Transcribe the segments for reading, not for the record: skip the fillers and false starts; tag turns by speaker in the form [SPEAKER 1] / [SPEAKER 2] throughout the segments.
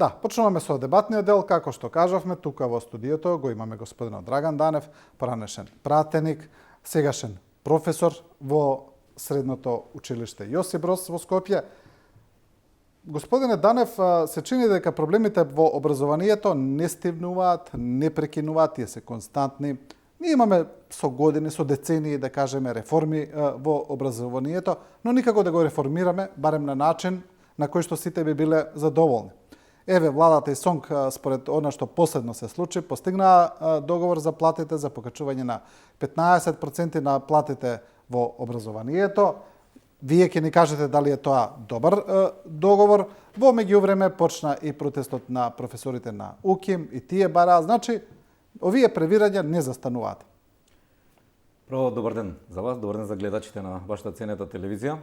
[SPEAKER 1] Да, почнуваме со дебатниот дел, како што кажавме, тука во студиото го имаме господинот Драган Данев, поранешен пратеник, сегашен професор во Средното училиште Јосип Брос во Скопје. Господине Данев, се чини дека проблемите во образованието не стивнуваат, не прекинуваат, тие се константни. Ние имаме со години, со децении, да кажеме, реформи во образованието, но никако да го реформираме, барем на начин на кој што сите би биле задоволни. Еве, владата и СОНК, според она што последно се случи, постигнаа договор за платите, за покачување на 15% на платите во образованието. Вие ќе ни кажете дали е тоа добар договор. Во меѓувреме почна и протестот на професорите на УКИМ и тие бараа. Значи, овие превирања не застануваат.
[SPEAKER 2] Прво, добар ден за вас, добар ден за гледачите на вашата ценета телевизија.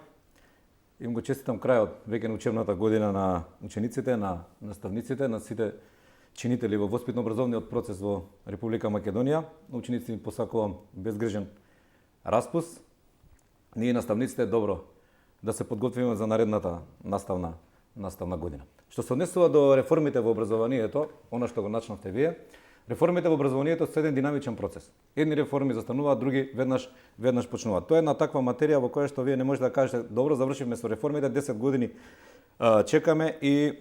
[SPEAKER 2] Им го честитам крајот веќе на учебната година на учениците, на наставниците, на сите чинители во воспитно-образовниот процес во Република Македонија. На учениците им посакувам безгрижен распуст. Ние наставниците е добро да се подготвиме за наредната наставна година. Што се однесува до реформите во образованието, она што го начнавте вие, реформите во образованието се еден динамичен процес. Едни реформи застануваат, други веднаш почнуваат. Тоа е една таква материја во која што вие не можете да кажете добро завршивме со реформите, 10 години чекаме и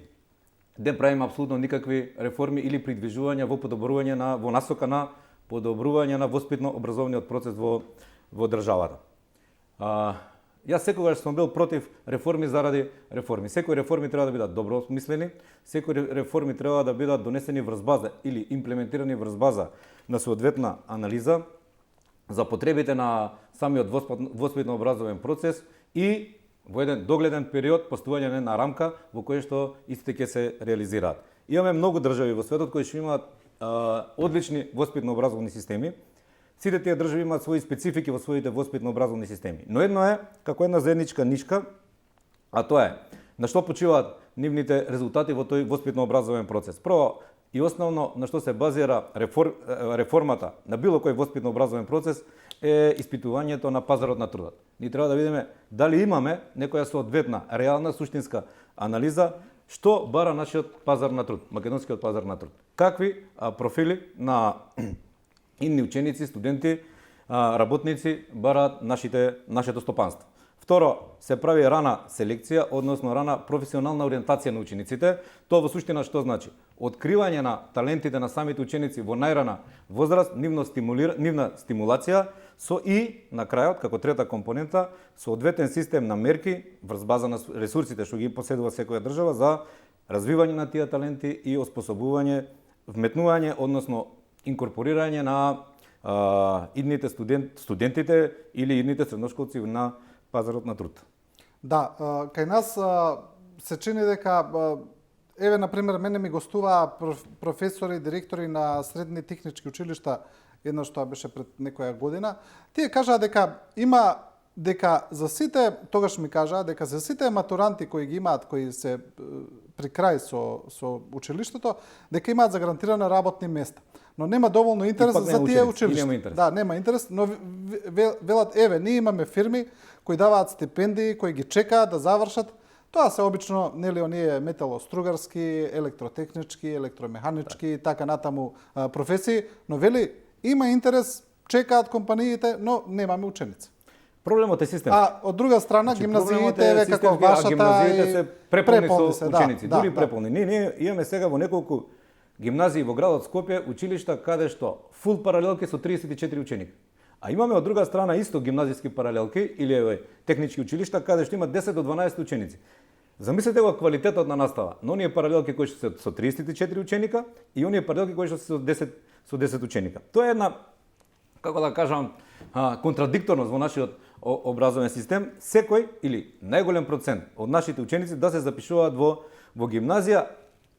[SPEAKER 2] не правиме апсолутно никакви реформи или придвижувања во подобрување во насока на подобрување на воспитно-образовниот процес во државата. Јас секогаш сум бил против реформи заради реформи. Секои реформи треба да бидат добро осмислени, секои реформи треба да бидат донесени врз база или имплементирани врз база на соодветна анализа за потребите на самиот воспитно-образовен процес и во еден догледен период постување на рамка во која што истите ќе се реализираат. Имаме многу држави во светот кои што имаат одлични воспитно-образовни системи. Сите тие држави имаат своји специфики во своите воспитно-образовни системи. Но едно е, како една заедничка нишка, а тоа е на што почиваат нивните резултати во тој воспитно-образовен процес. Прво и основно на што се базира реформата на било кој воспитно-образовен процес е испитувањето на пазарот на трудот. Ние треба да видиме дали имаме некоја соодветна, реална, суштинска анализа што бара нашиот пазар на труд, македонскиот пазар на труд. Какви профили на инни ученици, студенти, работници бараат нашето стопанство. Второ, се прави рана селекција, односно рана професионална ориентација на учениците. Тоа во суштина што значи? Откривање на талентите на самите ученици во најрана возраст, нивна стимулација со и на крајот, како трета компонента, соодветен систем на мерки врз база на ресурсите што ги поседува секоја држава за развивање на тие таленти и оспособување, вметнување, односно инкорпорирање на идните студентите или идните средношколци на пазарот на труд.
[SPEAKER 1] Да, кај нас се чини дека еве на пример мене ми гостуваа професори, директори на средни технички училишта, едно што беше пред некоја година. Тие кажаа дека за сите, тогаш ми кажаа дека за сите матуранти кои ги имаат, кои се при крај со училиштето, дека имаат загарантирани работни места. Но нема доволно интерес за тие училишта. Да, нема интерес, но велат еве, ние имаме фирми кои даваат стипендии, кои ги чекаат да завршат. Тоа се обично нели оние металостругарски, електротехнички, електромеханички и така натаму професии, но вели има интерес, чекаат компаниите, но немаме ученици.
[SPEAKER 2] Проблемот е системски.
[SPEAKER 1] А од друга страна гимназиите еве како вашата
[SPEAKER 2] гимназиите се преполни со ученици, дури
[SPEAKER 1] да.
[SPEAKER 2] преполни. Ние имаме сега во неколку гимназии во градот Скопје училишта каде што фул паралелки со 34 ученика. А имаме од друга страна исто гимназиски паралелки или технички училишта каде што има 10 до 12 ученици. Замислете го квалитетот на настава. Но оние паралелки кои што се со 34 ученика и оние паралелки кои што се со 10 ученика. Тоа е една, како да кажам, контрадикторност во нашиот образовен систем. Секој или најголем процент од нашите ученици да се запишуваат во гимназија,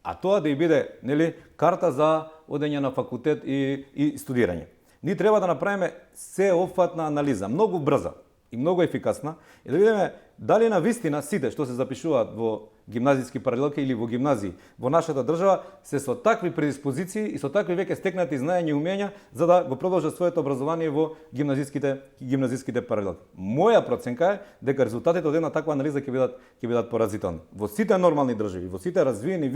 [SPEAKER 2] а тоа да и биде нели карта за одење на факултет и студирање. Ние треба да направиме сеопфатна анализа, многу брза, и многу ефикасна и да видиме дали на вистина сите што се запишуваат во гимназиски паралелки или во гимназии во нашата држава се со такви предиспозиции и со такви веќе стекнати знаења и умења за да го продолжат своето образование во гимназиските паралелки. Моја проценка е дека резултатите од една таква анализа ќе бидат поразителни. Во сите нормални држави, во сите развиени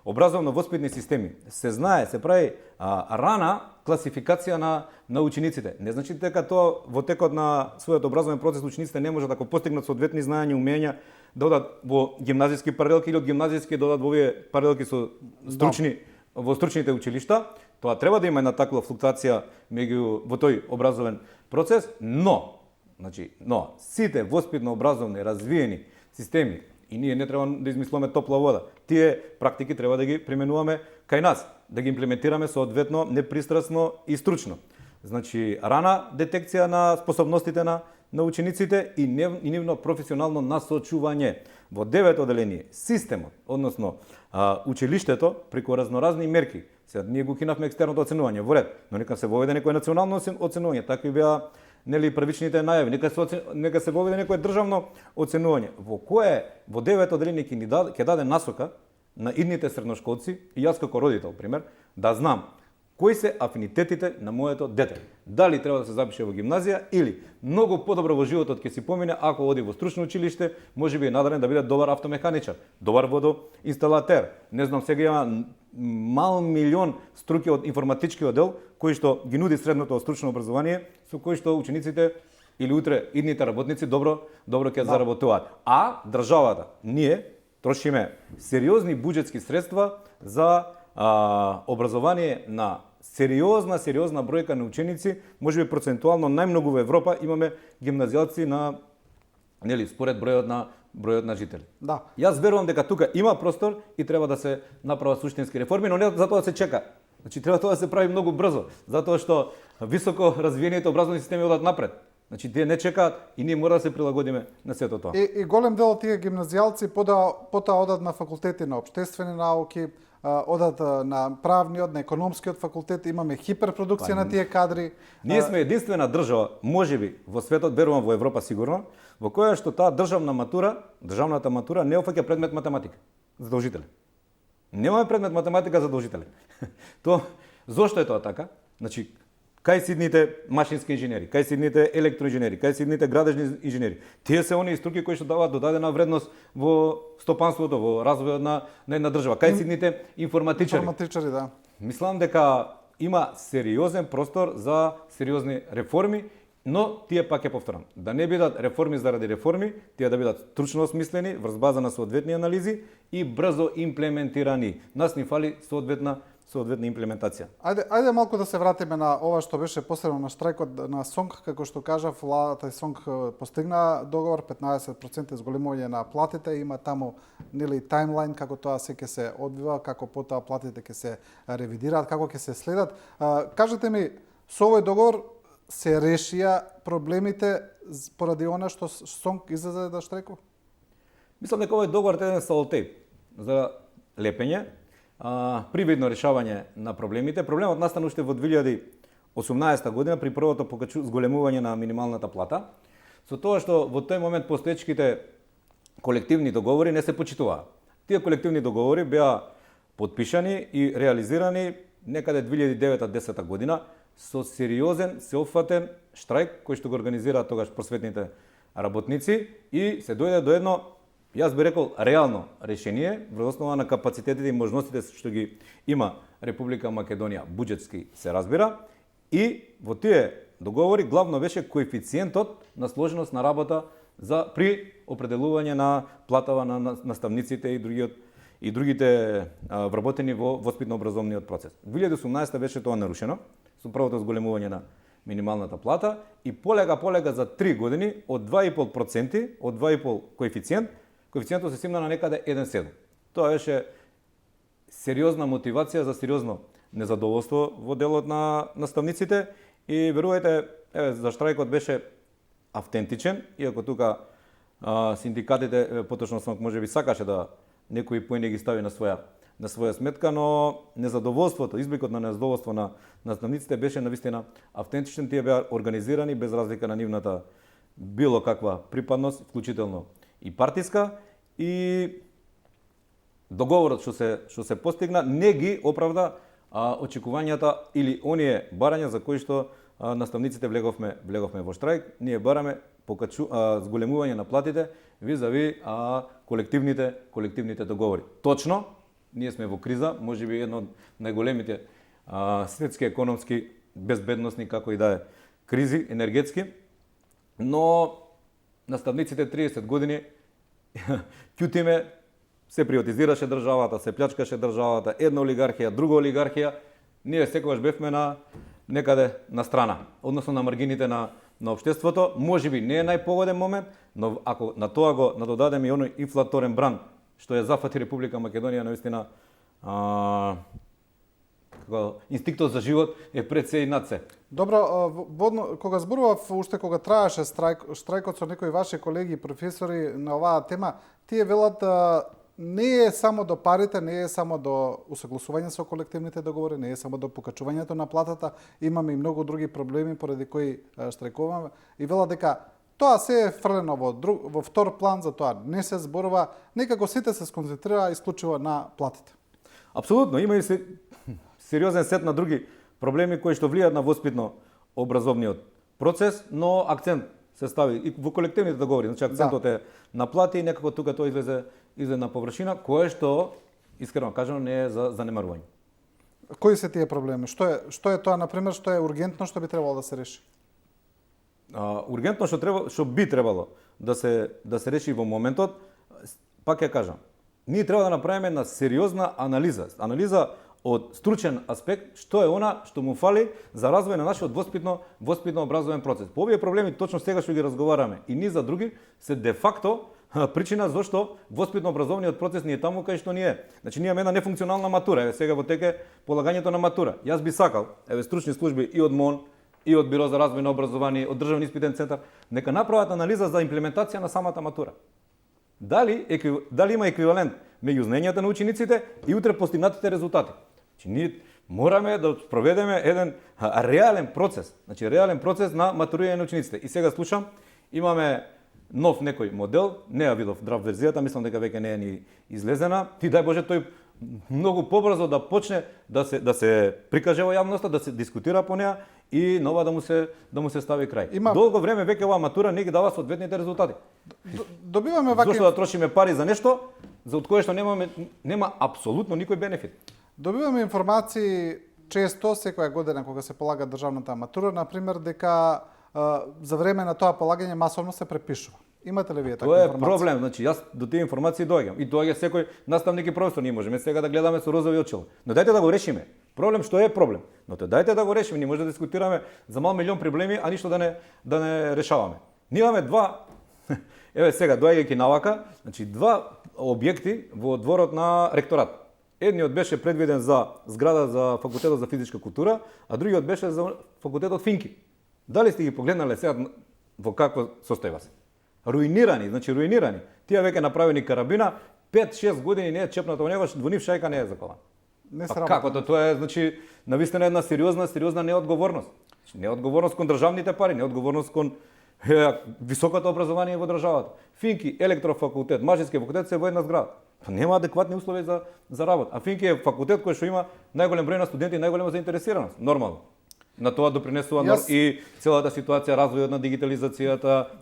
[SPEAKER 2] образовно-воспитни системи се знае, се прави рана класификација на учениците. Не значи дека тоа во текот на својот образовен процес учениците не можат да постигнат соодветни знаења и умења да одат во гимназиски паралелки или од гимназиски да одат во овие паралелки со во стручните училишта. Тоа треба да има една таква флуктуација во тој образовен процес, но сите воспитно образовни развиени системи и ние не треба да измислуваме топла вода. Тие практики треба да ги применуваме кај нас, да ги имплементираме соодветно, непристрасно и стручно. Значи, рана детекција на способностите на учениците и нивно професионално насочување. Во 9 оделение, системот, односно училиштето, преку разноразни мерки, сега ние го кинавме екстерното оценување, во ред, но нека се воведе некој национално оценување, такви беа првичните најави, нека се воведе некое државно оценување, во 9 оделение ќе даде насока на идните средношколци и јас како родител, пример, да знам кои се афинитетите на моето дете. Дали треба да се запише во гимназија или многу подобро во животот ќе си помине ако оди во стручно училиште, можеби е надарен да биде добар автомеханичар, добар водоинсталатер. Не знам, сега има мал милион струки од информатички оддел кои што ги нуди средното стручно образование, со кои што учениците или утре идните работници добро ќе заработуваат. А државата, ние трошиме сериозни буџетски средства за образование на сериозна бројка на ученици, можеби процентуално најмногу во Европа имаме гимназијалци според бројот на жители.
[SPEAKER 1] Да.
[SPEAKER 2] Јас верувам дека тука има простор и треба да се направат суштински реформи, но не за тоа да се чека. Значи треба тоа да се прави многу брзо, затоа што високо развиените образовни системи одат напред. Значи тие не чекаат и ние мора да се прилагодиме на сето тоа.
[SPEAKER 1] И голем дел од тие гимназијалци потоа одат на факултети на општествени науки, одат на правниот, на економскиот факултет, имаме хиперпродукција на тие кадри.
[SPEAKER 2] Ние сме единствена држава, можеби во светот, верувам во Европа сигурно, во која што таа државната матура не офаќа предмет математика задолжителен. Немаме предмет математика задолжителен. Зошто е тоа така? Значи, кај си идните машински инженери, кај си идните електроинженери, кај си идните градежни инженери. Тие се оние струки кои што даваат додадена вредност во стопанството, во развојот на една држава. Кај си идните информатичари.
[SPEAKER 1] Информатичари, да.
[SPEAKER 2] Мислам дека има сериозен простор за сериозни реформи, но тие пак ќе повторам, да не бидат реформи заради реформи, тие да бидат стручно осмислени, врз база на соодветни анализи и брзо имплементирани. Нас ни фали соодветна имплементација.
[SPEAKER 1] Ајде малку да се вратиме на ова што беше посебно на штрајкот на СОНК, како што кажав, владата и СОНК постигна договор 15% зголемување на платите, има таму таймлайн како тоа се ќе се одвива, како потоа платите ќе се ревидираат, како ќе се следат. Кажете ми, со овој договор се решија проблемите поради она што СОНК излезе да штрекува?
[SPEAKER 2] Мислам дека овој договор е еден салотеј за лепење, привидно решавање на проблемите. Проблемот настана уште во 2018 година при првото зголемување на минималната плата, со тоа што во тој момент постоечките колективни договори не се почитуваа. Тие колективни договори беа потпишани и реализирани некаде 2009-10 година со сериозен, сеопфатен штрајк кој што го организираа тогаш просветните работници и се дојде до едно, јас би рекол, реално решение врз основа на капацитетите и можностите што ги има Република Македонија, буџетски се разбира, и во тие договори главно беше коефициентот на сложеност на работа при определување на платава на наставниците и другите вработени во воспитно-образовниот процес. 2018 беше тоа нарушено со првото зголемување на минималната плата и полега за 3 години од 2,5% коефициентот се симна на некаде 1,7. Тоа беше сериозна мотивација за сериозно незадоволство во делот на наставниците и верувајте, за штрајкот беше автентичен, иако тука синдикатите, поточно СОНК можеби сакаше да некои поени ги стави на своја сметка, но незадоволството, избликот на незадоволство на наставниците беше навистина автентичен, тие беа организирани без разлика на било каква припадност, вклучително и партиска, и договорот што се постигна не ги оправда очекувањата или оние барања за кои што наставниците влеговме во штрајк. Ние бараме зголемување на платите визави колективните договори. Точно, ние сме во криза, можеби едно од најголемите светски економски безбедносни, како и да е, кризи енергетски, но наставниците 30 години ќутиме, се приватизираше државата, се плячкаше државата, една олигархија, друга олигархија, ние секогаш бевме некаде на страна, односно на маргините на општеството. Можеби не е најпогоден момент, но ако на тоа го надодадеме и оној инфлаторен бран што ја зафати Република Македонија, наистина инстинктот за живот е пред се и над се.
[SPEAKER 1] Добро, кога зборував, уште кога траеше штрајкот со некои ваши колеги и професори на оваа тема, тие велат не е само до парите, не е само до усогласување со колективните договори, не е само до покачувањето на платата, имаме и многу други проблеми поради кои штрајкуваме, и велат дека тоа се е фрлено во втор план, за тоа не се зборува, некако сите се сконцентрира исклучиво на платите.
[SPEAKER 2] Апсолутно, има и сериозен сет на други проблеми кои што влијаат на воспитно-образовниот процес, но акцент се стави и во колективните договори, значи акцентот е на плати и некако тука тоа излезе на површина, кое што, искрено кажано, не е за занемарување.
[SPEAKER 1] Кои се тие проблеми? Што е тоа, например, што е ургентно, што би требало да се реши?
[SPEAKER 2] Ургентно што би требало да се реши во моментот, пак ја кажам, ние треба да направиме една сериозна анализа од стручен аспект, што е она што му фали за развој на нашиот воспитно-образовен процес. По овие проблеми точно сега што ги разговараме и ни за други се де факто причина зашто воспитно-образовниот процес не е таму кај што ни е. Значи ние имаме една нефункционална матура, еве сега во теке полагањето на матура. Јас би сакал, еве стручни служби и од МОН, и од Биро за развој на образование, од Државни испитен центар, нека направат анализа за имплементација на самата матура. Дали има еквивалент меѓу знаењата на учениците и утре постигнатите резултати. Значи ние мораме да проведеме еден реален процес, на матурирање на учениците. И сега слушам, имаме нов некој модел, не ја видов драфт верзијата, мислам дека веќе не е ни излезена. И дај Боже тој многу побрзо да почне да се прикаже во јавноста, да се дискутира по неа и нова да му се стави крај. Долго време веќе оваа матура не ги дава соодветните резултати.
[SPEAKER 1] Добиваме вака.
[SPEAKER 2] Зошто да трошиме пари за нешто за од кое што нема апсолутно никој бенефит.
[SPEAKER 1] Добиваме информации често секоја година кога се полага државната матура, например дека за време на тоа полагање масовно се препишува. Имате ли вие таква информација?
[SPEAKER 2] Тоа е проблем, значи јас до тие информации доаѓам. И доаѓа секој наставник и професор, ние можеме сега да гледаме со розови очила. Но дајте да го решиме. Проблем што е проблем. Но дајте да го решиме, ние може да дискутираме за мал милион проблеми, а ништо да не решаваме. Ние имаме два еве сега доаѓајќи навака, значи два објекти во дворот на ректорат. Едниот беше предвиден за зграда за факултетот за физичка култура, а другиот беше за факултетот Финки. Дали сте ги погледнале сега во какво состојба се? Руинирани. Тие веќе направени карабина, 5-6 години не е чепната во него, во нив шајка не е заколана. Како тоа е, значи, навистина една сериозна неодговорност. Неодговорност кон државните пари, неодговорност кон високото образование во државата. Финки, електрофакултет, мажински факултет се во една зграда. Нема адекватни услови за работа. А Финки е факултет кој што има најголем број на студенти и најголема заинтересираност. Нормално. На тоа допринесува и целата ситуација, развојот на дигитализацијата,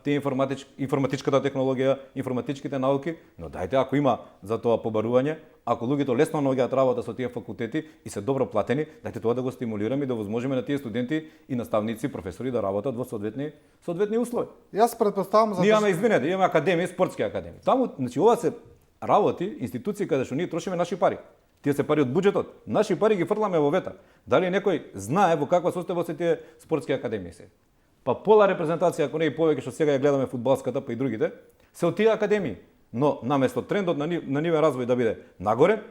[SPEAKER 2] информатичката технологија, информатичките науки, но дајте ако има за тоа побарување, ако луѓето лесно наоѓаат работа со тие факултети и се добро платени, дајте тоа да го стимулираме и да возможиме на тие студенти и наставници, професори да работат во соодветни услови.
[SPEAKER 1] Јас претпоставам
[SPEAKER 2] Ние имаме академии, спортски академии. Таму, значи ова се работи, институции каде што ние трошиме наши пари. Тие се пари од буџетот. Наши пари ги фрламе во ветар. Дали некој знае во каква состојба се тие спортски академии се? Па пола репрезентација, ако не и повеќе што сега ја гледаме фудбалската, па и другите, се од тие академии. Но наместо трендот на нивен развој да биде нагоре,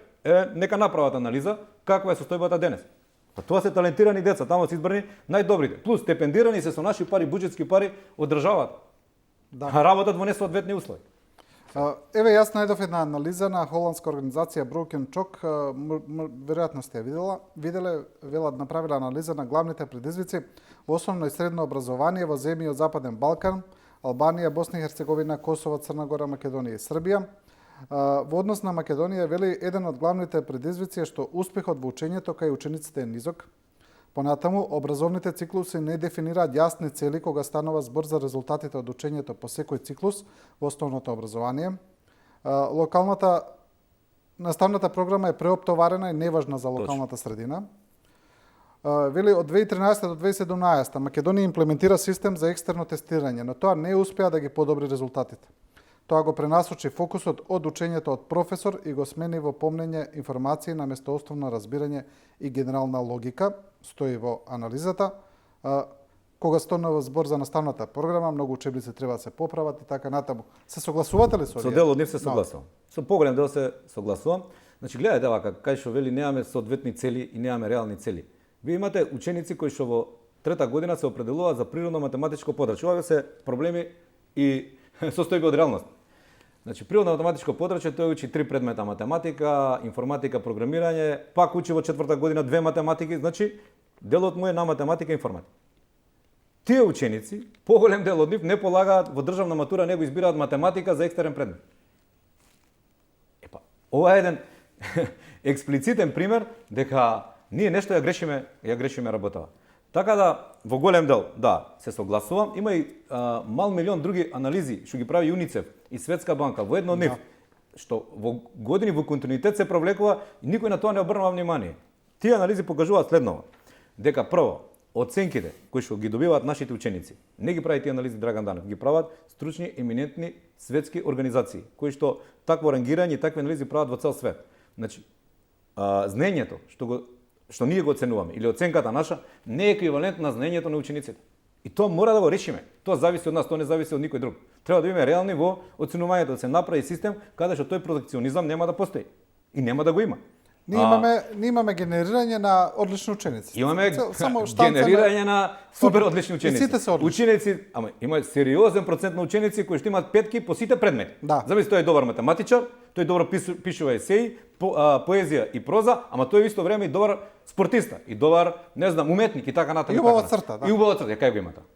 [SPEAKER 2] нека направат анализа каква е состојбата денес. Па тоа се талентирани деца, таму се избрани најдобрите. Плюс стипендирани се со наши пари, буџетски пари од државата. Работат во несоодветни услови.
[SPEAKER 1] Еве јас најдов една анализа на холандска организација Broken Chalk, веројатно сте ја виделе, велат направила анализа на главните предизвици во основно и средно образование во земји од Западен Балкан Албанија, Босна и Херцеговина, Косово, Црна Гора, Македонија и Србија. Во однос на Македонија, вели, еден од главните предизвици е што успехот во учењето кај учениците е низок. Понатаму, образовните циклуси не дефинираат јасни цели кога станува збор за резултатите од учењето по секој циклус во основното образование. Наставната програма е преоптоварена и неважна за локалната средина. Вели, од 2013 до 2017 Македонија имплементира систем за екстерно тестирање, но тоа не успеа да ги подобри резултатите. Тоа го пренасочи фокусот од учењето од професор и го смени во помнење информации наместо основно разбирање и генерална логика, стои во анализата. Кога станува збор за наставната програма, многу учебници треба да се поправат и така натаму. Се согласувате ли со
[SPEAKER 2] Со дел од нив се согласувам. Со поголем дел се согласувам. Значи, гледајте вака, кај што вели немаме соодветни цели и немаме реални цели. Вие имате ученици кои што во трета година се определуваат за природно-математичко подрачје. Ова се проблеми и состојби од реалност. Значи, природно-математичко подрачје, тој учи 3 предмета: математика, информатика, програмирање, пак учи во четврта година 2 математики, значи делот му е на математика и информатика. Тие ученици, поголем дел од нив не полагаат во државна матура, не го избираат математика за екстерен предмет. Епа, ова е еден експлицитен пример дека ние нешто ја грешиме работава. Така да, во голем дел, да, се согласувам. Има и мал милион други анализи што ги прави ЮНИЦЕФ и Светска банка во едно од нив, што во години во континуитет се провлекува и никој на тоа не обрнува внимание. Тие анализи покажуваат следново: дека прво, оценките кои што ги добиваат нашите ученици, не ги прави тие анализи Драган Данев, ги прават стручни, еминентни светски организации, кои што такво рангирање и такви анализи прават во цел свет. Значи, знаењето што ние го оценуваме, или оценката наша, не е еквивалент на знаењето на учениците. И тоа мора да го решиме. Тоа зависи од нас, тоа не зависи од никој друг. Треба да биме реални во оценувањето, да се направи систем каде што тој протекционизам нема да постои. И нема да го има.
[SPEAKER 1] Ние имаме генерирање на одлични ученици.
[SPEAKER 2] Имаме генерирање на супер одлични ученици.
[SPEAKER 1] И сите се одлични.
[SPEAKER 2] Ученици, има сериозен процент на ученици кои што имаат петки по сите предмети.
[SPEAKER 1] Да.
[SPEAKER 2] Замисли, тој е добар математичар, тој добро пишува есеи, поезија и проза, ама тој исто време и добар спортиста, и добар, не знам, уметник и така натаму.
[SPEAKER 1] И убава црта, да.
[SPEAKER 2] И убава црта, кај го има тоа?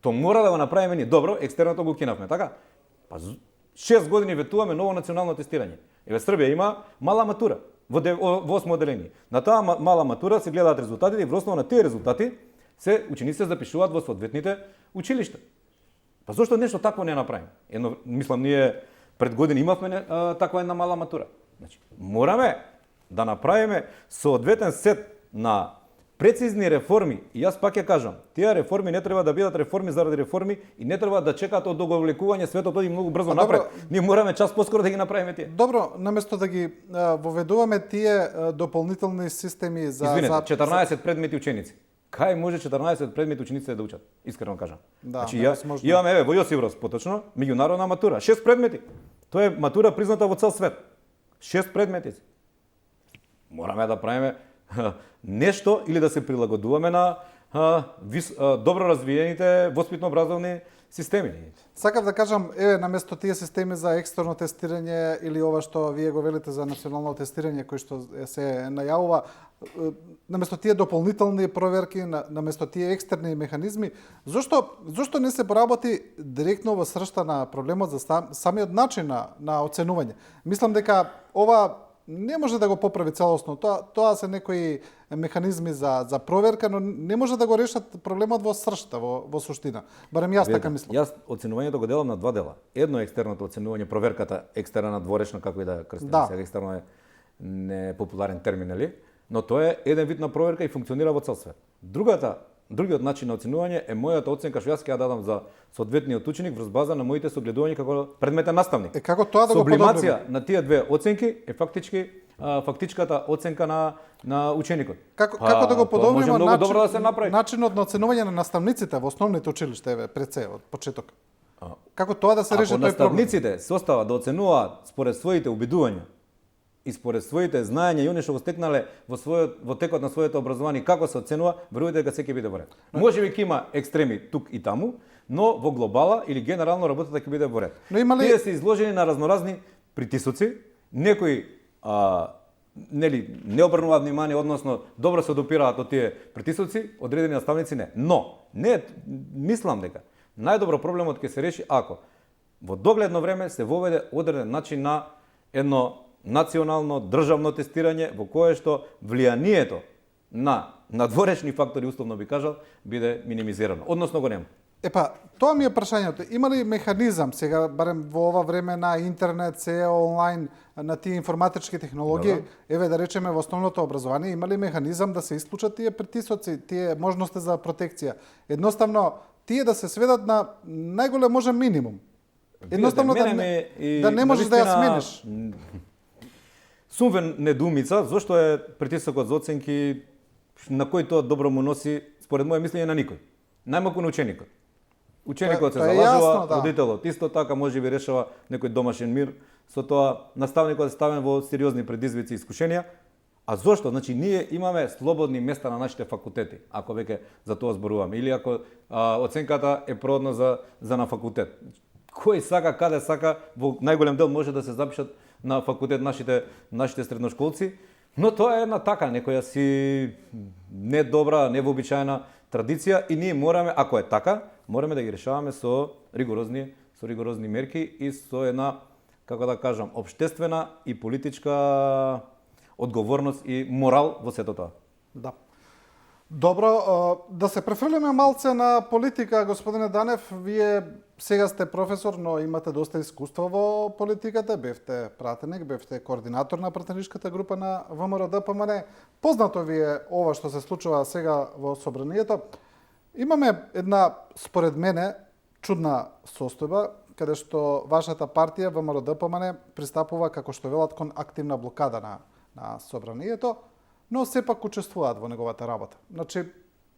[SPEAKER 2] Тоа мора да го направиме ние. Добро, екстерното го кинавме, така? Па 6 години ветуваме ново национално тестирање. Еве, Србија има мала матура во 8 одделение. На таа мала матура се гледаат резултатите и врз основа на тие резултати учениците запишуваат во соодветните училишта. Па зошто нешто такво не направиме? Мислам, ние пред години имавме таква една мала матура. Значи, мораме да направиме соодветен сет на прецизни реформи. И јас пак ја кажам, тие реформи не треба да бидат реформи заради реформи и не треба да чекаат од договлекување, светот оди многу брзо напред. Ние мораме час поскоро да ги направиме тие.
[SPEAKER 1] Добро, наместо да ги воведуваме тие дополнителни системи за...
[SPEAKER 2] Извинете, 14 предмети ученици. Кај може 14 предмети учениците да учат? Искрено кажам.
[SPEAKER 1] Да,
[SPEAKER 2] значи, имаме, еве, во Јосифброс, поточно, меѓународна матура, 6 предмети. Тоа е матура призната во цел свет. 6 предмети. Мораме да правиме нешто или да се прилагодуваме на добро развиените воспитно-образовни системи.
[SPEAKER 1] Сакав да кажам, наместо тие системи за екстерно тестирање или ова што вие го велите за национално тестирање кој што се најавува, наместо тие дополнителни проверки, наместо тие екстерни механизми, зошто не се поработи директно во сршта на проблемот за самиот начин на оценување? Мислам дека ова не може да го поправи целосно. Тоа се некои механизми за проверка, но не може да го решат проблемот во сршта, во суштина. Барем јас така мислам.
[SPEAKER 2] Јас оценувањето го делам на два дела. Едно е екстерното оценување, проверката екстерна, дворечна, како и да крстиме. Сега екстерно е непопуларен термин, нели? Но тоа е еден вид на проверка и функционира во цел свет. Другиот начин на оценување е мојата оценка што јас ќе ја дадам за соодветниот ученик врз база на моите согледувања како предметен наставник.
[SPEAKER 1] Како тоа да го подобриме?
[SPEAKER 2] Сублимација на тие две оценки е фактичката оценка на ученикот.
[SPEAKER 1] Како да го подобриме
[SPEAKER 2] многу добро да се направи.
[SPEAKER 1] Начинот на оценување на наставниците во основните училишта, пред се од почеток. Како тоа да се реши тој проблем?
[SPEAKER 2] Ако наставниците се остават да оценуваат според своите убедувања и според своите знаења и они што го стекнале во текот на своето образование како се оценува, верувате дека секој биде во ред. Можеби ќе има екстреми тук и таму, но во глобала или генерално работата ќе биде во ред. Тие се изложени на разноразни притисоци, некои не обрнуваат внимание, односно добро се допираат од тие притисоци, одредени наставници не. Но мислам дека Најдобро проблемот ќе се реши ако во догледно време се воведе одреден начин на едно национално државно тестирање во кое што влијанието на надворешни фактори, условно би кажал, биде минимизирано, односно го нема.
[SPEAKER 1] Епа, тоа ми е прашањето. Има ли механизам сега, барем во ова време на интернет, се онлайн, на тие информатички технологии, еве да речеме во основното образование, има ли механизам да се исклучат тие притисоци, тие можности за протекција? Едноставно, тие да се сведат на најголем можен минимум. Едноставно да не можеш да ја смениш.
[SPEAKER 2] Сум недоумица, зошто е притисокот за оценки на кој тоа добро му носи, според моје мислење, на никој. Најмалку на ученикот. Ученикот се залажува, родителот исто така може би решава некој домашен мир, со тоа наставникот е ставен во сериозни предизвици и искушенија. А зошто? Значи ние имаме слободни места на нашите факултети, ако веќе за тоа зборуваме, или ако оценката е природна за на факултет. Кој сака, каде сака, во најголем дел може да се запишат на факултет нашите средношколци, но тоа е една така некоја си недобра, невообичаена традиција и ние мораме, ако е така, мораме да ги решаваме со ригорозни мерки и со една, како да кажам, општествена и политичка одговорност и морал во сето тоа.
[SPEAKER 1] Да. Добро, да се префрлиме малце на политика, господине Данев. Вие сега сте професор, но имате доста искуство во политиката. Бевте пратеник, бевте координатор на пратеничката група на ВМРО-ДПМН. Познато ви е ова што се случува сега во собранието. Имаме една, според мене, чудна состојба, каде што вашата партија ВМРО-ДПМН пристапува, како што велат, кон активна блокада на собранието, но сепак учествуваат во неговата работа. Значи,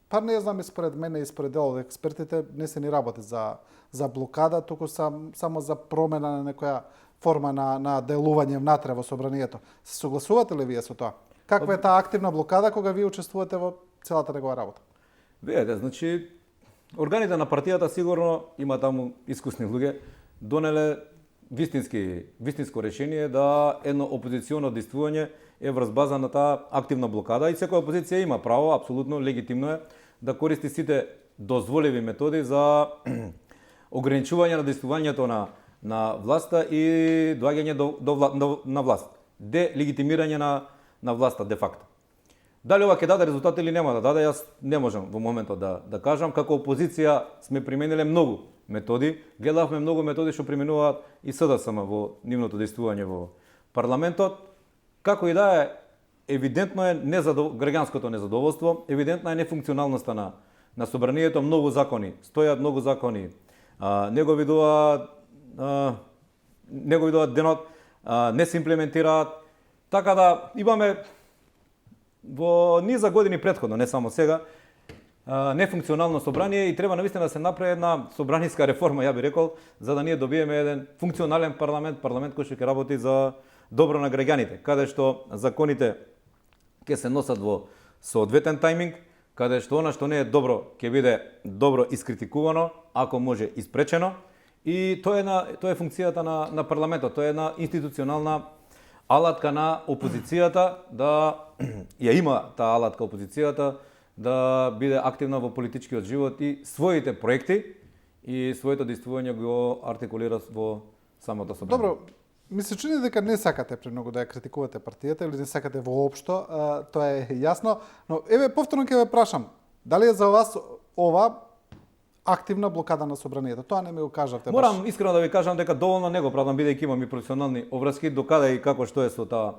[SPEAKER 1] па не знам, и според мене и според дел од експертите не се ни работи за блокада, туку само за промена на некоја форма на делување внатре во собранието. Се согласувате ли вие со тоа? Каква е таа активна блокада кога вие учествувате во целата негова работа?
[SPEAKER 2] Видете, значи, органите на партијата сигурно има таму искусни луѓе, донеле вистинско решение да едно опозиционо действување е врз база на таа активна блокада и секоја опозиција има право, апсолутно легитимно е, да користи сите дозволиви методи за ограничување на действувањето на власта и доаѓање на власт. Делегитимирање на власта де факто. Дали ова ќе даде резултат или нема да даде, јас не можам во моментот да кажам. Како опозиција сме примениле многу методи, гледавме многу методи што применуваат и СДСМ во нивното действување во парламентот. Како и да е, евидентно е граѓанското незадоволство, евидентна е нефункционалноста на собранието, многу закони стојат, многу закони не го видуваат денот, не се имплементираат, така да имаме во низа години претходно, не само сега, нефункционално собрание и треба навистина да се направи една собраниска реформа, ја би рекол, за да ние добиеме еден функционален парламент кој што ќе работи за добро на граѓаните, каде што законите ќе се носат во соодветен тајминг, каде што она што не е добро ќе биде добро искритикувано, ако може испречено, и тоа е функцијата на парламентот, тоа е една институционална алатка на опозицијата да ја има таа алатка опозицијата да биде активна во политичкиот живот и своите проекти и своето действување го артикулира во самото собрание.
[SPEAKER 1] Добро, ми се чини дека не сакате премногу да ја критикувате партијата или не сакате воопшто, тоа е јасно, но еве повторно ќе ве прашам, дали е за вас ова активна блокада на собранието? Тоа не ми го кажавте.
[SPEAKER 2] Морам искрено да ви кажам дека доволно не го правдам, бидејќи имам и професионални обврски, докаде и како што е со таа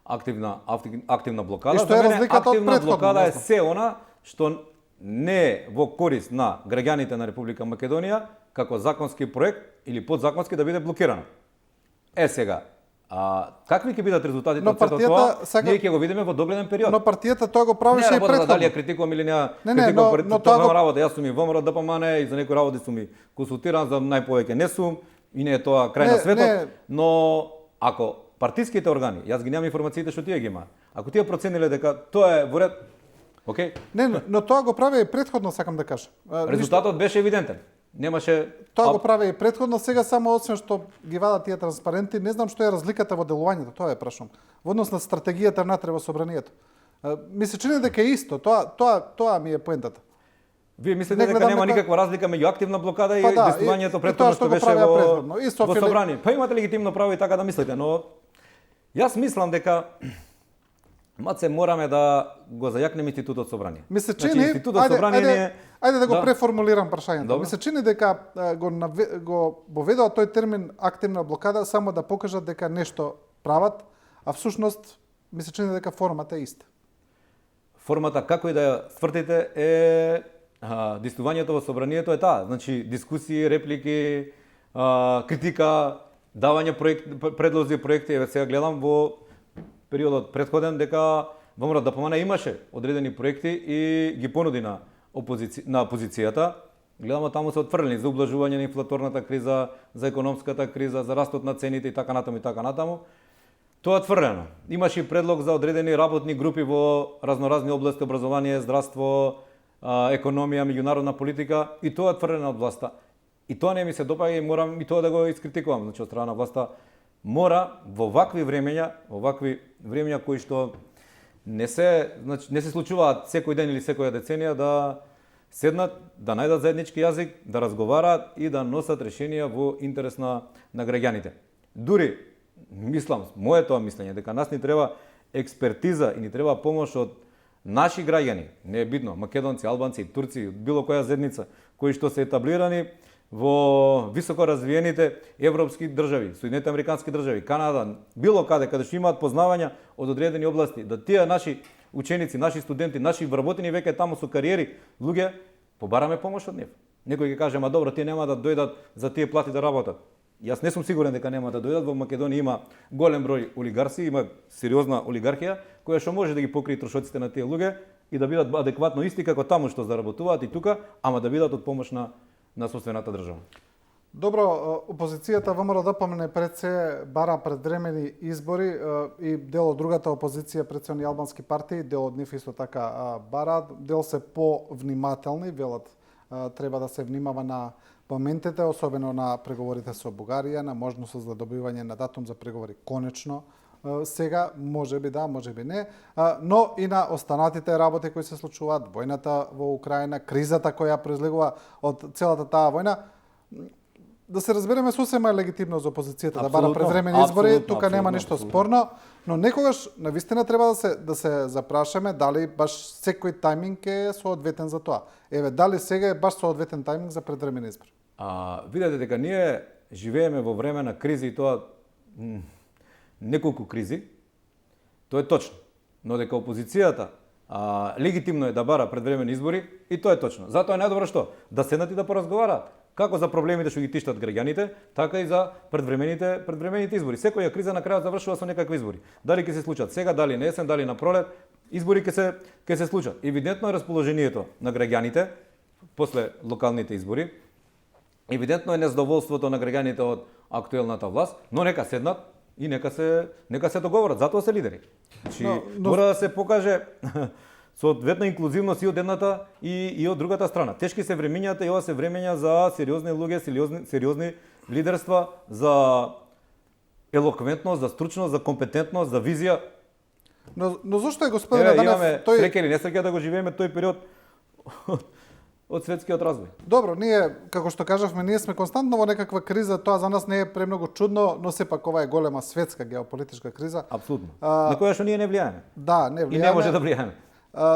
[SPEAKER 2] активна блокада.
[SPEAKER 1] И што е разликата од
[SPEAKER 2] активна
[SPEAKER 1] претходно?
[SPEAKER 2] Блокада е се она што не е во корист на граѓаните на Република Македонија, како законски проект или подзаконски да биде блокирано. Сега, какви ќе бидат резултатите од сето тоа, ние ќе го видиме во догледен период.
[SPEAKER 1] Но партијата тоа го правеше и претходно.
[SPEAKER 2] Дали ја критикувам или не,
[SPEAKER 1] но тоа го
[SPEAKER 2] работа, јас сум и ВМРО-ДПМН и за некои работи сум и консултиран, за најповеќе не сум и не е тоа крај на светот, но ако партиските органи, јас ги немам информациите што тие ги имаат, ако тие процениле дека тоа е во ред, окей?
[SPEAKER 1] Не, но тоа го прави и претходно, сакам да кажам.
[SPEAKER 2] Резултатот беше евидентен. Немаше
[SPEAKER 1] тоа го прави и претходно, сега само освен што ги вадат тие транспаренти, не знам што е разликата во делувањето, тоа е прашам. Во однос на стратегијата внатре во собранието. Ми се чини дека е исто, тоа ми е поентата.
[SPEAKER 2] Вие мислите
[SPEAKER 1] Не
[SPEAKER 2] дека
[SPEAKER 1] гледам
[SPEAKER 2] нема
[SPEAKER 1] дека-
[SPEAKER 2] никаква разлика меѓу активна блокада и
[SPEAKER 1] Па да,
[SPEAKER 2] действувањето
[SPEAKER 1] и
[SPEAKER 2] претходно
[SPEAKER 1] тоа што
[SPEAKER 2] што
[SPEAKER 1] го
[SPEAKER 2] беше
[SPEAKER 1] правеа
[SPEAKER 2] во
[SPEAKER 1] претходно. И
[SPEAKER 2] во
[SPEAKER 1] Софија-
[SPEAKER 2] собрание. Па имате легитимно право и така да мислите, но јас мислам дека маце мораме да го зајакнеме институтот собрание.
[SPEAKER 1] Ми се
[SPEAKER 2] Значи,
[SPEAKER 1] чини,
[SPEAKER 2] институтот собрание не е...
[SPEAKER 1] ајде да го
[SPEAKER 2] Да.
[SPEAKER 1] преформулирам прашањето.
[SPEAKER 2] Добро.
[SPEAKER 1] Ми се чини дека го воведоа тој термин активна блокада само да покажат дека нешто прават, а всушност ми се чини дека формата е иста.
[SPEAKER 2] Формата како и да ја свртите е действувањето во собранието е таа. Значи дискусии, реплики, критика, давање предлози, проекти. Еве сега гледам во периодот претходен дека ВМРО ДПМН имаше одредени проекти и ги понуди на опозицијата. Гледаме таму се отфрлени за ублажување на инфлаторната криза, за економската криза, за растот на цените и така натаму и така натаму. Тоа е отфрлено. Имаше и предлог за одредени работни групи во разноразни области, образование, здравство, економија, меѓународна политика, и тоа е отфрлено од власта. И тоа не ми се допаѓа и морам и тоа да го искритикувам. Значи, од страна на власта мора во вакви времења кои што не се случуваат секој ден или секоја деценија, да седнат, да најдат заеднички јазик, да разговараат и да носат решенија во интерес на граѓаните. Дури мислам, моето мислење дека нас ни треба експертиза и ни треба помош од наши граѓани, не е битно, македонци, албанци, турци, било која заедница, кои што се етаблирани во високо развиените европски држави, Соединените американски држави, Канада, било каде што имаат познавања од одредени области, да тие наши ученици, наши студенти, наши вработени веќе таму со кариери, луѓе, побараме помош од нив. Некој ќе каже, ама добро, тие нема да дојдат за тие плати да работат. Јас не сум сигурен дека нема да дојдат. Во Македонија има голем број олигарси, има сериозна олигархија која што може да ги покрие трошоците на тие луѓе и да бидат адекватно исти како таму што заработуваат и тука, ама да бидат од помош на сопствената држава.
[SPEAKER 1] Добро, опозицијата ВМРО ДПМН пред се бара предвремени избори и дел од другата опозиција пред се оние албански партии, дел од нив исто така бараат, дел се повнимателни, велат треба да се внимава на моментите, особено на преговорите со Бугарија, на можност за добивање на датум за преговори конечно. Сега, може би да, може би не, но и на останатите работи кои се случуваат, војната во Украина, кризата која произлегува од целата таа војна. Да се разбереме, сосема е легитимно за опозицијата да бара предвремени избори, тука нема ништо спорно, но некогаш навистина треба да се запрашаме дали баш секој тајминг е соодветен за тоа. Еве, дали сега е баш соодветен тајминг за предвремени избори?
[SPEAKER 2] Видете дека ние живееме во време на кризи и тоа неколку кризи, тоа е точно. Но дека опозицијата легитимно е да бара предвремени избори, и тоа е точно. Затоа е најдобро што? Да седнат и да поразговараат. Како за проблемите што ги тиштат граѓаните, така и за предвремените избори. Секоја криза на крајот завршува со некакви избори. Дали ќе се случат сега, дали на есен, дали на пролет, избори ќе се случат. Евидентно е расположението на граѓаните после локалните избори. Евидентно е незадоволството на граѓаните од актуелната власт, но нека седнат и нека се договорат. Затоа се лидери. Значи, мора да се покаже соодветна инклузивност и од едната и од другата страна. Тешки се времењата и ова се времења за сериозни луѓе, сериозни лидерства, за елоквентност, за стручност, за компетентност, за визија.
[SPEAKER 1] Но зошто е господине Данев
[SPEAKER 2] имаме среќа или несреќа да го живееме тој период од светскиот развој.
[SPEAKER 1] Добро, ние, како што кажавме, ние сме константно во некаква криза, тоа за нас не е премногу чудно, но сепак ова е голема светска геополитичка криза.
[SPEAKER 2] Апсолутно. На која што ние не влијаеме.
[SPEAKER 1] Да, не влијаеме.
[SPEAKER 2] И не може да влијаеме.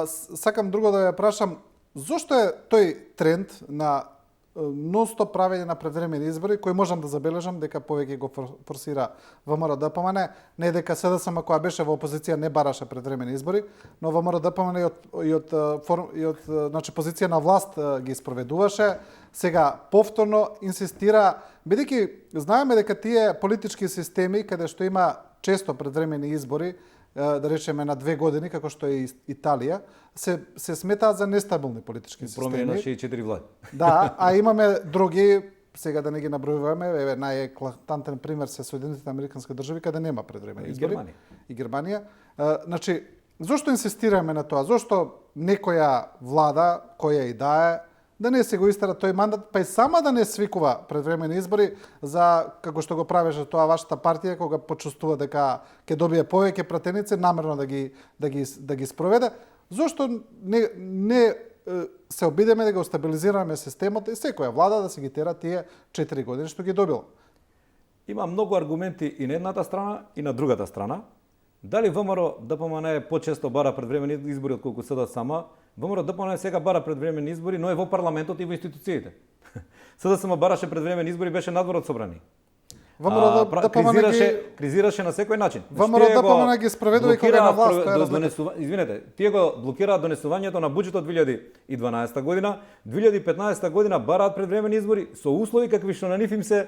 [SPEAKER 1] Сакам друго да ја прашам, зошто е тој тренд на нон-стоп правење на предвремени избори, кој можам да забележам дека повеќе го форсира ВМРО ДПМН, не дека СДСМ која беше во опозиција не бараше предвремени избори, но ВМРО ДПМН и од значи позиција на власт ги спроведуваше, сега повторно инсистира, бидејќи знаеме дека тие политички системи каде што има често предвремени избори, да речеме на 2 години, како што е Италија, се сметаат за нестабилни политички системи.
[SPEAKER 2] Промени на 64 влади.
[SPEAKER 1] Да, а имаме други, сега да не ги набројуваме, еве најеклатантен пример се Соединетите американски држави каде нема предвремени избори. И Германија. Значи, зошто инсистираме на тоа? Зошто некоја влада, која и да е, да не се го истара тој мандат, па и сама да не свикува предвремени избори за како што го правеше тоа вашата партија кога почувствува дека ќе добие повеќе пратеници, намерно да ги спроведе. Зошто не се обидеме да го стабилизираме системот и секоја влада да се ги тера тие 4 години што ги добила.
[SPEAKER 2] Има многу аргументи и на едната страна и на другата страна. Дали ВМРО ДПМН почесто бара предвремени избори отколку СДСМ сама? ВМРО ДПМН сега бара предвремени избори, но е во парламентот и во институциите. СДСМ бараше предвремени избори, беше надвор од собрани.
[SPEAKER 1] ВМРО ДПМН
[SPEAKER 2] кризираше на секој начин.
[SPEAKER 1] ВМРО ДПМН ги спроведува и кога е на власт, тоа е разлика.
[SPEAKER 2] Извинете, тие го блокираат донесувањето на буџетот 2012 година, 2015 година бараат предвремени избори со услови какви што на нив им се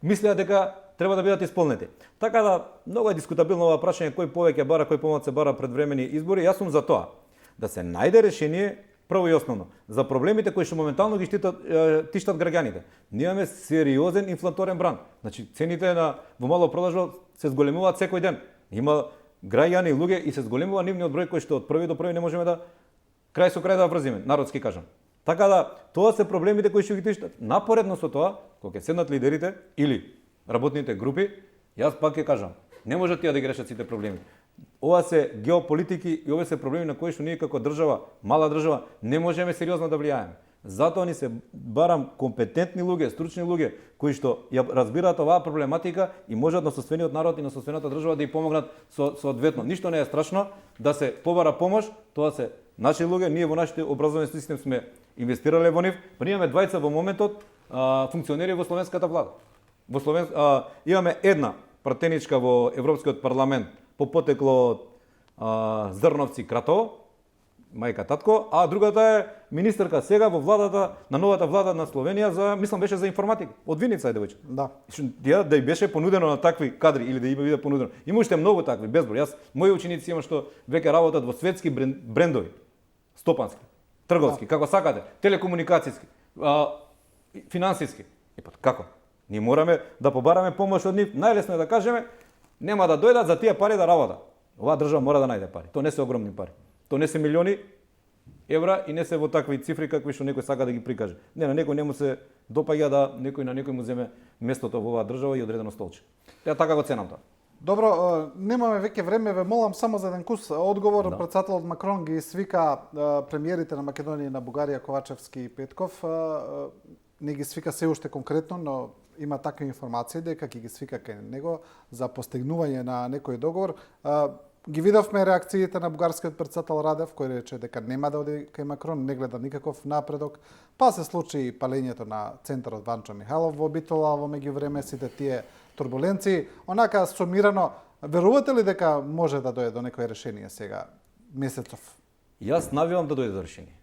[SPEAKER 2] мислеа дека треба да бидат исполнети. Така да многу е дискутабилно ова прашање кој повеќе бара, кој помалку бара предвремени избори. Јас сум за тоа да се најде решение прво и основно за проблемите кои што моментално ги тиштат граѓаните. Ние имаме сериозен инфлаторен бран. Значи цените во малопродажба се зголемуваат секој ден. Има граѓани и луѓе и се зголемува нивниот број кој што од први до први не можеме да крај со крај да врзиме, народски кажам. Така да тоа се проблемите кои што ги тиштат. Напоредно со тоа, кога ќе седнат лидерите или работните групи, јас пак ќе кажам, не можат тие да ги решат сите проблеми. Ова се геополитики и ова се проблеми на кои што ние како држава, мала држава, не можеме сериозно да влијаеме. Затоа ни се барам компетентни луѓе, стручни луѓе кои што ја разбираат оваа проблематика и можат на соствениот народ и на соствената држава да ја помогнат соодветно. Ништо не е страшно да се побара помош, тоа се наши луѓе, ние во нашите образовен систем сме инвестирале во нив, па ние имаме двајца во моментот функционери во словенската влада. Имаме една пратеничка во Европскиот парламент по потекло од Зрновци Кратово, мајка татко, а другата е министерка сега во владата, на новата влада на Словенија за, мислам беше за информатика. Од Виница е девојче.
[SPEAKER 1] Да.
[SPEAKER 2] Да ја беше понудено на такви кадри или да биде понудено. Има уште многу такви, безброј. Јас мои ученици има што веќе работат во светски брендови, стопански, трговски, како сакате, телекомуникацијски, финансиски. И па како? Ние мораме да побараме помош од нив. Најлесно е да кажеме, нема да дојдат за тие пари да работат. Оваа држава мора да најде пари. Тоа не се огромни пари. Тоа не се милиони евра и не се во такви цифри какви што некој сака да ги прикаже. Не, на некој не му се допаѓа да некој му земе местото во оваа држава и одредено столче. Ја така го ценам тоа.
[SPEAKER 1] Добро, немаме веќе време, ве молам само за еден кус одговор.
[SPEAKER 2] Да.
[SPEAKER 1] Претседателот Макрон ги свика премиерите на Македонија и на Бугарија, Ковачевски и Петков. Не ги свика се уште конкретно, но има такви информации дека ќе ги свика кај него за постигнување на некој договор. Ги видовме реакциите на бугарскиот претседател Радев, кој рече дека нема да оди кај Макрон, не гледа никаков напредок. Па се случи и палењето на центарот Ванчо Михайлов во Битола во меѓувреме, сите тие турбуленции. Онака сумирано, верувате ли дека може да дојде до некој решение сега месецов?
[SPEAKER 2] Јас навивам да дојде до решение.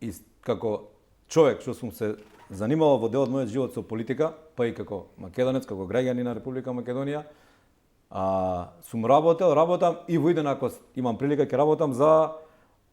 [SPEAKER 2] И како човек што сум се занимавал во дел од мојот живот со политика, па и како македонец, како граѓанин на Република Македонија, сум работам и во иден ако имам прилика ќе работам за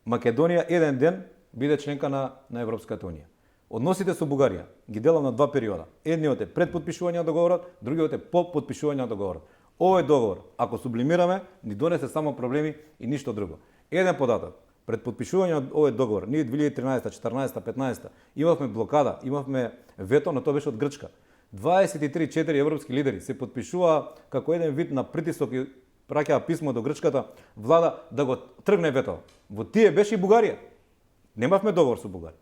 [SPEAKER 2] Македонија еден ден биде членка на Европската унија. Односите со Бугарија ги делам на два периода. Едниот е пред подпишување на договорот, другиот е по подпишување на договорот. Овој договор, ако сублимираме, ни донесе само проблеми и ништо друго. Еден податок. Пред подпишување на овој договор, ние 2013, 14, 15 имавме блокада, имавме вето, но тоа беше од Грчка. 23-4 европски лидери се подпишуваа како еден вид на притисок и праќаа писмо до грчката влада да го тргне вето. Во тие беше и Бугарија. Немавме договор со Бугарија.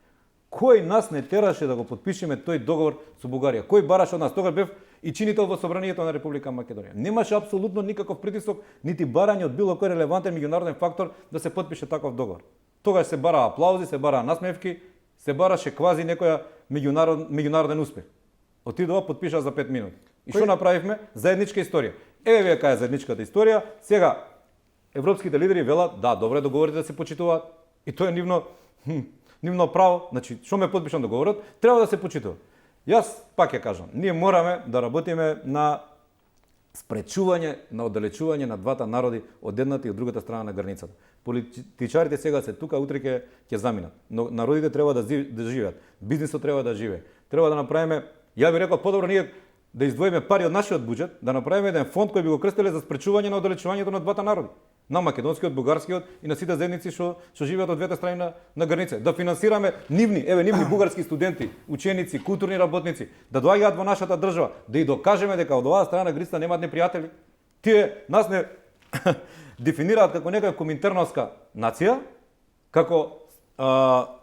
[SPEAKER 2] Кој нас не тераше да го подпишеме тој договор со Бугарија? Кој бараше од нас? Тогаш бев и чинител во собранието на Република Македонија. Немаше апсолутно никаков притисок, нити барање од било кој релевантен меѓународен фактор да се подпише таков договор. Тогаш се бараа аплаузи, се бараа насмевки, се бараше квази некоја меѓународен успех. Отидова, подпиша за 5 минути. И што направивме? Заедничка историја. Еве вие кај заедничката историја. Сега европските лидери велат, да, добре, договорите да се почитуваат. И тоа е нивно право. Значи, што ме подпишам договорот, треба да се почитува. Јас пак ја кажам, ние мораме да работиме на спречување, на оддалечување на двата народи од едната и од другата страна на границата. Политичарите сега се тука, утре ќе заминат. Но народите треба да живеат. Бизнисот треба да живее. Треба да направиме, ја би рекол, подобро ние да издвоиме пари од нашиот буџет, да направиме еден фонд кој би го крстеле за спречување на оддалечувањето на двата народи. На македонскиот, бугарскиот и на сите заедници што живеат од двете страни на граница. Да финансираме нивни бугарски студенти, ученици, културни работници, да доаѓаат во нашата држава, да и докажеме дека од оваа страна на границата немаат непријатели. Тие нас не дефинираат како некоја коминтерновска нација, како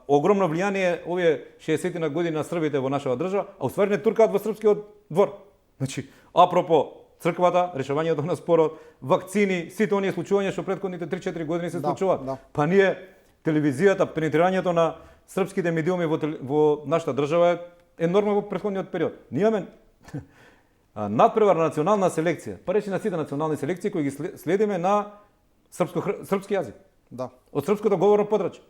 [SPEAKER 2] огромно влијание овие 60 на години на србите во нашава држава, а уствари не туркаат во српскиот двор. Значи, апропо црквата, решавањето на спорот, вакцини, сите оние случувања што претходните 3-4 години се случуваат.
[SPEAKER 1] Да.
[SPEAKER 2] Па ние телевизијата, пенетрирањето на српските медиуми во нашата држава е енормно во претходниот период. Ние имаме надпревар на национална селекција, па речи на сите национални селекции кои ги следиме на српски јазик.
[SPEAKER 1] Да.
[SPEAKER 2] Од српското говорно подрачје.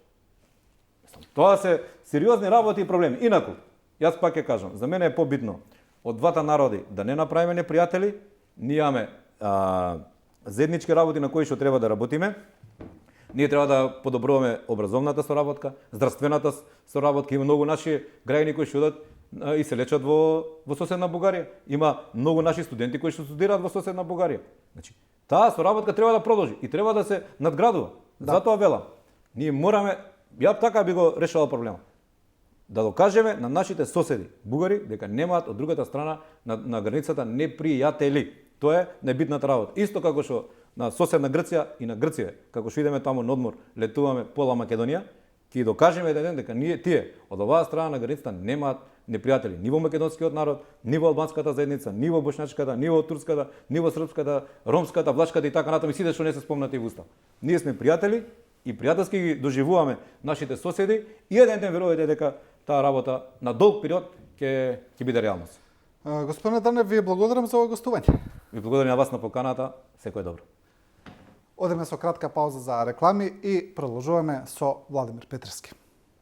[SPEAKER 2] Тоа се сериозни работи и проблеми. Инаку, јас пак ќе кажам, за мене е побитно од двата народи да не направиме непријатели, ние имаме заеднички работи на кои што треба да работиме. Ние треба да подобруваме образовната соработка, здравствената соработка. Има многу наши граѓани кои што одат и се лечат во соседна Бугарија. Има многу наши студенти кои што студираат во соседна Бугарија. Значи, таа соработка треба да продолжи и треба да се надградува. Да. Затоа велам, ние мораме, ја така би го решавал проблемот. Да докажеме на нашите соседи, бугари, дека немаат од другата страна на границата непријатели. Тоа е најбитната работа. Исто како што на соседна Грција и на Грција, како што идеме таму на одмор, летуваме пола Македонија, ќе докажеме еден ден дека тие од оваа страна на границата немаат непријатели ни во македонскиот народ, ни во албанската заедница, ни во бошначката, ни во турската, ни во српската, ромската, влашката и така натаму, сите што не се спомнати во устав. Ние сме пријатели и пријателски ги доживуваме нашите соседи и еден ден верувате дека таа работа на долг период ќе биде реалност.
[SPEAKER 1] Господине Данев, ви благодарам за овој гостување.
[SPEAKER 2] Ви благодарам на вас на поканата, секој добро.
[SPEAKER 1] Одеме со кратка пауза за реклами и продолжуваме со Владимир Петревски.